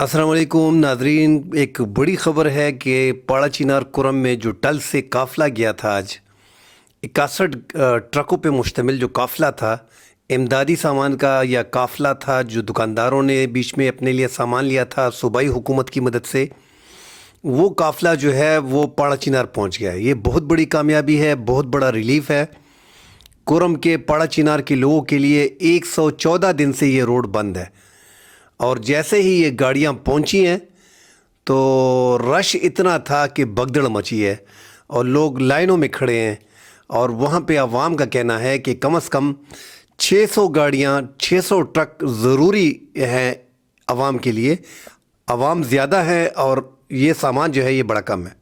अस्सलाम वालेकुम नाजरीन। एक बड़ी ख़बर है कि पाड़ा चिनार कुरम में जो टल से काफ़िला गया था आज 61 ट्रकों पे मुश्तमिल जो काफ़िला था, इमदादी सामान का या काफ़िला था जो दुकानदारों ने बीच में अपने लिए सामान लिया था सूबाई हुकूमत की मदद से, वो काफ़िला जो है वो पाड़ा चिनार पहुंच गया है। ये बहुत बड़ी कामयाबी है, बहुत बड़ा रिलीफ है। कुरम के पाड़ा चिनार के लोगों के लिए 114 दिन से ये रोड बंद है और जैसे ही ये गाड़ियाँ पहुँची हैं तो रश इतना था कि भगदड़ मची है और लोग लाइनों में खड़े हैं। और वहाँ पे आवाम का कहना है कि कम से कम 600 गाड़ियाँ 600 ट्रक ज़रूरी हैं आवाम के लिए। आवाम ज़्यादा है और ये सामान जो है ये बड़ा कम है।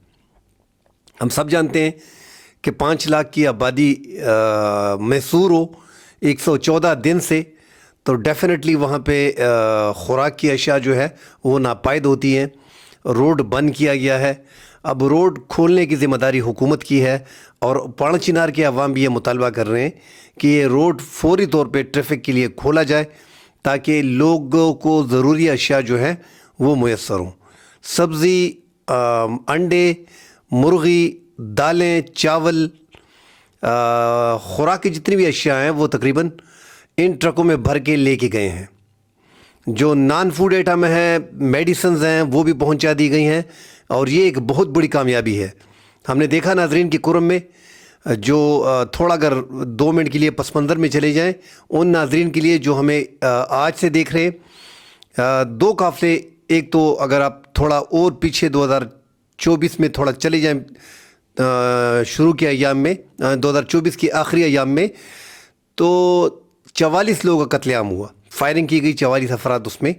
हम सब जानते हैं कि 5 लाख की आबादी मैसूर हो 114 दिन से, तो डेफिनेटली वहाँ पे ख़ुराक की अशिया जो है वो नापायद होती हैं। रोड बंद किया गया है। अब रोड खोलने की ज़िम्मेदारी हुकूमत की है और पाड़ा चिनार के अवाम भी ये मुतालबा कर रहे हैं कि ये रोड फौरी तौर पे ट्रैफिक के लिए खोला जाए ताकि लोगों को ज़रूरी अशिया जो है वो मुयस्सर हों। सब्ज़ी, अंडे, मुर्गी, दालें, चावल, ख़ुराक की जितनी भी अशिया हैं वो तकरीबन इन ट्रकों में भर के लेके गए हैं। जो नॉन फूड आइटम है, मेडिसिन्स हैं, वो भी पहुंचा दी गई हैं और ये एक बहुत बड़ी कामयाबी है। हमने देखा नाजरीन कि कुरम में जो थोड़ा अगर 2 मिनट के लिए पस मंज़र में चले जाएं, उन नाजरीन के लिए जो हमें आज से देख रहे हैं, 2 काफ़िले, एक तो अगर आप थोड़ा और पीछे 2024 में थोड़ा चले जाएं शुरू के अयाम में, 2024 की आखिरी अयाम में, तो 44 लोगों का कत्लेआम हुआ। फायरिंग की गई, 44 अफराद उसमें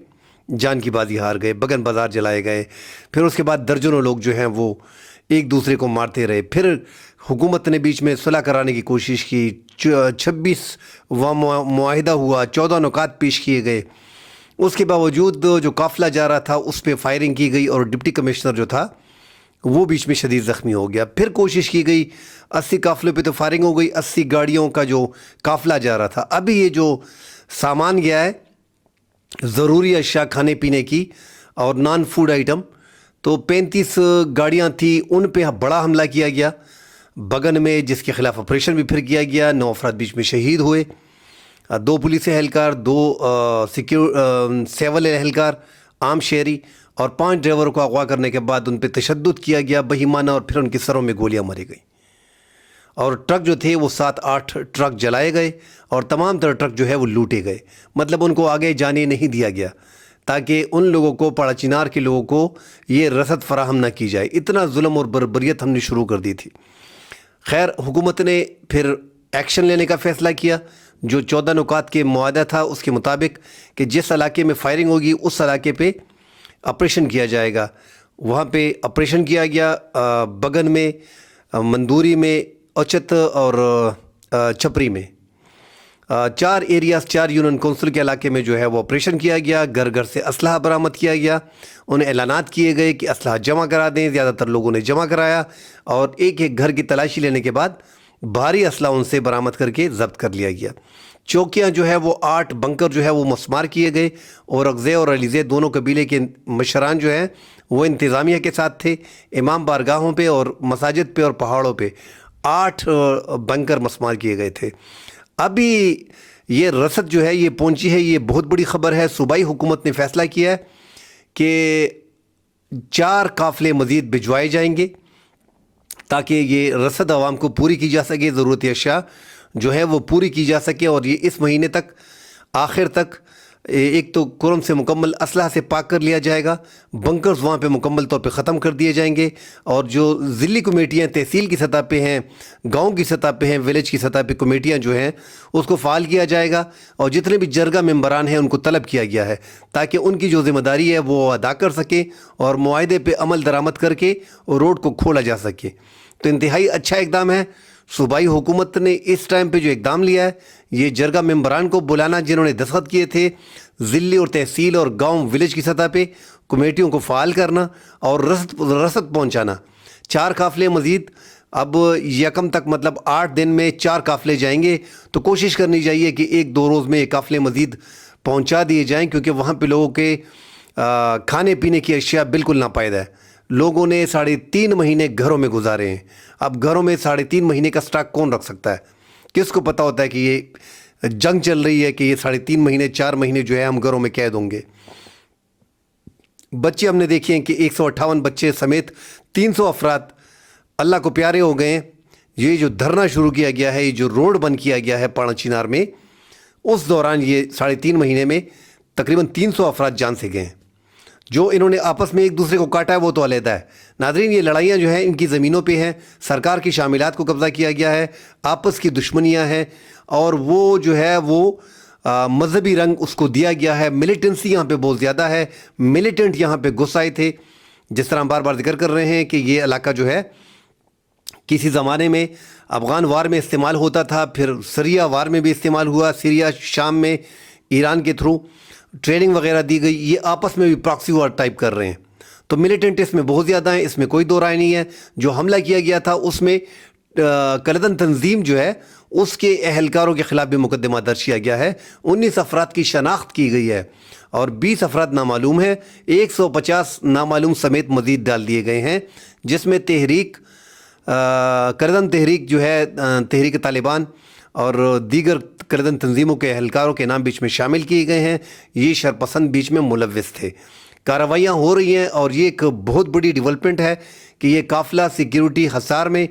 जान की बाजी हार गए, बगन बाजार जलाए गए। फिर उसके बाद दर्जनों लोग जो हैं वो एक दूसरे को मारते रहे। फिर हुकूमत ने बीच में सुलह कराने की कोशिश की, 26 मुआहिदा हुआ, 14 नुकात पेश किए गए। उसके बावजूद जो काफ़िला जा रहा था उस पर फायरिंग की गई और डिप्टी कमिश्नर जो था वो बीच में शदीद ज़ख्मी हो गया। फिर कोशिश की गई, 80 काफ़िलों पे तो फायरिंग हो गई, 80 गाड़ियों का जो काफ़िला जा रहा था। अभी ये जो सामान गया है ज़रूरी अशिया खाने पीने की और नॉन फूड आइटम, तो 35 गाड़ियाँ थी, उन पे बड़ा हमला किया गया बगन में, जिसके ख़िलाफ़ ऑपरेशन भी फिर किया गया। 9 अफराद बीच में शहीद हुए, 2 पुलिस एहलकार, 2 सिविल एहलकार, आम शहरी और 5 ड्राइवरों को अगवा करने के बाद उन पर तशद्दुद किया गया बहिमाना और फिर उनके सरों में गोलियां मारी गई। और ट्रक जो थे वो 7-8 ट्रक जलाए गए और तमाम तरह ट्रक जो है वो लूटे गए। मतलब उनको आगे जाने नहीं दिया गया ताकि उन लोगों को, पाड़ा चिनार के लोगों को ये रसद फराहम ना की जाए। इतना जुल्म और बर्बरियत हमने शुरू कर दी थी। खैर, हुकूमत ने फिर एक्शन लेने का फ़ैसला किया। जो 14 नुकात के मुआहदा था उसके मुताबिक कि जिस इलाके में फायरिंग होगी उस इलाके पे ऑपरेशन किया जाएगा। वहाँ पे ऑपरेशन किया गया बगन में, मंदूरी में, औचत और छपरी में। 4 एरियाज़, 4 यूनियन कौंसिल के इलाके में जो है वो ऑपरेशन किया गया। घर घर से असलहा बरामद किया गया। उन्हें ऐलानात किए गए कि असलहा जमा करा दें। ज़्यादातर लोगों ने जमा कराया और एक एक घर की तलाशी लेने के बाद भारी असलहा उनसे बरामद करके ज़ब्त कर लिया गया। चौकियाँ जो है वो 8 बंकर जो है वो मस्मार किए गए और अगज़े और अलीज़े दोनों कबीले के मशरान जो हैं वो इंतज़ामिया के साथ थे। इमाम बारगाहों पे और मसाजिद पे और पहाड़ों पे 8 बंकर मस्मार किए गए थे। अभी ये रसद जो है ये पहुंची है, ये बहुत बड़ी ख़बर है। सूबाई हुकूमत ने फ़ैसला किया है कि 4 काफ़िले मज़ीद भिजवाए जाएंगे ताकि ये रसद आवाम को पूरी की जा सके, ज़रूरत अशिया जो है वो पूरी की जा सके। और ये इस महीने तक, आखिर तक, एक तो कुरम से मुकम्मल असलहा से पाक कर लिया जाएगा, बंकर्स वहाँ पे मुकम्मल तौर पे ख़त्म कर दिए जाएंगे और जो ज़िली कमेटियाँ तहसील की सतह पे हैं, गांव की सतह पे हैं, विलेज की सतह पे कमेटियाँ जो हैं उसको फ़ाल किया जाएगा और जितने भी जरगा मेंबरान हैं उनको तलब किया गया है ताकि उनकी जो ज़िम्मेदारी है वो अदा कर सके और मुआहदे पर अमल दरामद करके रोड को खोला जा सके। तो इंतहाई अच्छा इक़दाम है। सूबाई हुकूमत ने इस टाइम पे जो इक़दाम लिया है, ये जरगा मेंबरान को बुलाना जिन्होंने दस्तखत किए थे, ज़िले और तहसील और गांव विलेज की सतह पे कमेटियों को फ़ाल करना और रसद पहुंचाना। 4 काफ़िले मज़ीद अब यकम तक, मतलब 8 दिन में 4 काफ़िले जाएंगे, तो कोशिश करनी चाहिए कि 1-2 रोज़ में ये काफ़िले मज़ीद पहुंचा दिए जाएं क्योंकि वहाँ पे लोगों के کھانے پینے کی اشیاء بالکل ناپائید ہے. لوگوں نے 3.5 مہینے گھروں میں گزارے ہیں. اب گھروں میں 3.5 مہینے کا سٹاک کون رکھ سکتا ہے؟ کس کو پتہ ہوتا ہے کہ یہ جنگ چل رہی ہے کہ یہ 3.5 مہینے 4 مہینے جو ہے ہم گھروں میں قید ہوں گے. بچے ہم نے دیکھے ہیں کہ 158 بچے سمیت 300 افراد اللہ کو پیارے ہو گئے ہیں. یہ جو دھرنا شروع کیا گیا ہے، یہ جو روڈ بند کیا گیا ہے پاڑا چنار میں، اس دوران یہ 3.5 مہینے میں تقریباً 300 افراد جان سے گئے ہیں. جو انہوں نے آپس میں ایک دوسرے کو کاٹا ہے وہ تو علیحدہ ہے. ناظرین، یہ لڑائیاں جو ہیں ان کی زمینوں پہ ہیں، سرکار کی شاملات کو قبضہ کیا گیا ہے، آپس کی دشمنیاں ہیں، اور وہ جو ہے وہ مذہبی رنگ اس کو دیا گیا ہے. ملیٹنسی یہاں پہ بہت زیادہ ہے. ملیٹنٹ یہاں پہ گھس آئے تھے. جس طرح ہم بار بار ذکر کر رہے ہیں کہ یہ علاقہ جو ہے کسی زمانے میں افغان وار میں استعمال ہوتا تھا، پھر سیریا وار میں بھی استعمال ہوا، سیریا شام میں ایران کے تھرو ٹریننگ وغیرہ دی گئی. یہ آپس میں بھی پراکسی وار ٹائپ کر رہے ہیں. تو ملیٹنٹ اس میں بہت زیادہ ہیں، اس میں کوئی دو رائے نہیں ہے. جو حملہ کیا گیا تھا اس میں کلدن تنظیم جو ہے اس کے اہلکاروں کے خلاف بھی مقدمہ درج کیا گیا ہے. 19 افراد کی شناخت کی گئی ہے اور 20 افراد نامعلوم ہیں. 150 نامعلوم سمیت مزید ڈال دیے گئے ہیں، جس میں کردن تحریک جو ہے تحریک طالبان اور دیگر کردن تنظیموں کے اہلکاروں کے نام بیچ میں شامل کیے گئے ہیں. یہ شرپسند بیچ میں ملوث تھے. کارروائیاں ہو رہی ہیں اور یہ ایک بہت بڑی ڈیولپمنٹ ہے کہ یہ قافلہ سیکیورٹی حصار میں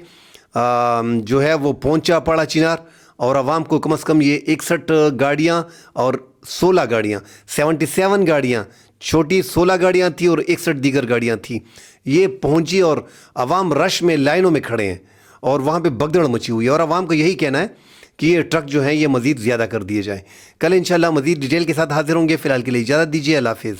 جو ہے وہ پہنچا پاڑا چنار، اور عوام کو کم از کم یہ 61 گاڑیاں اور 16 گاڑیاں 77 گاڑیاں چھوٹی 16 گاڑیاں تھیں اور 61 دیگر گاڑیاں تھیں. یہ پہنچی اور عوام رش میں لائنوں میں کھڑے ہیں اور وہاں پہ بگدڑ مچی ہوئی ہے، اور عوام کا یہی کہنا ہے کہ یہ ٹرک جو ہیں یہ مزید زیادہ کر دیے جائیں. کل انشاءاللہ مزید ڈیٹیل کے ساتھ حاضر ہوں گے. فی الحال کے لیے اجازت دیجیے. اللہ حافظ.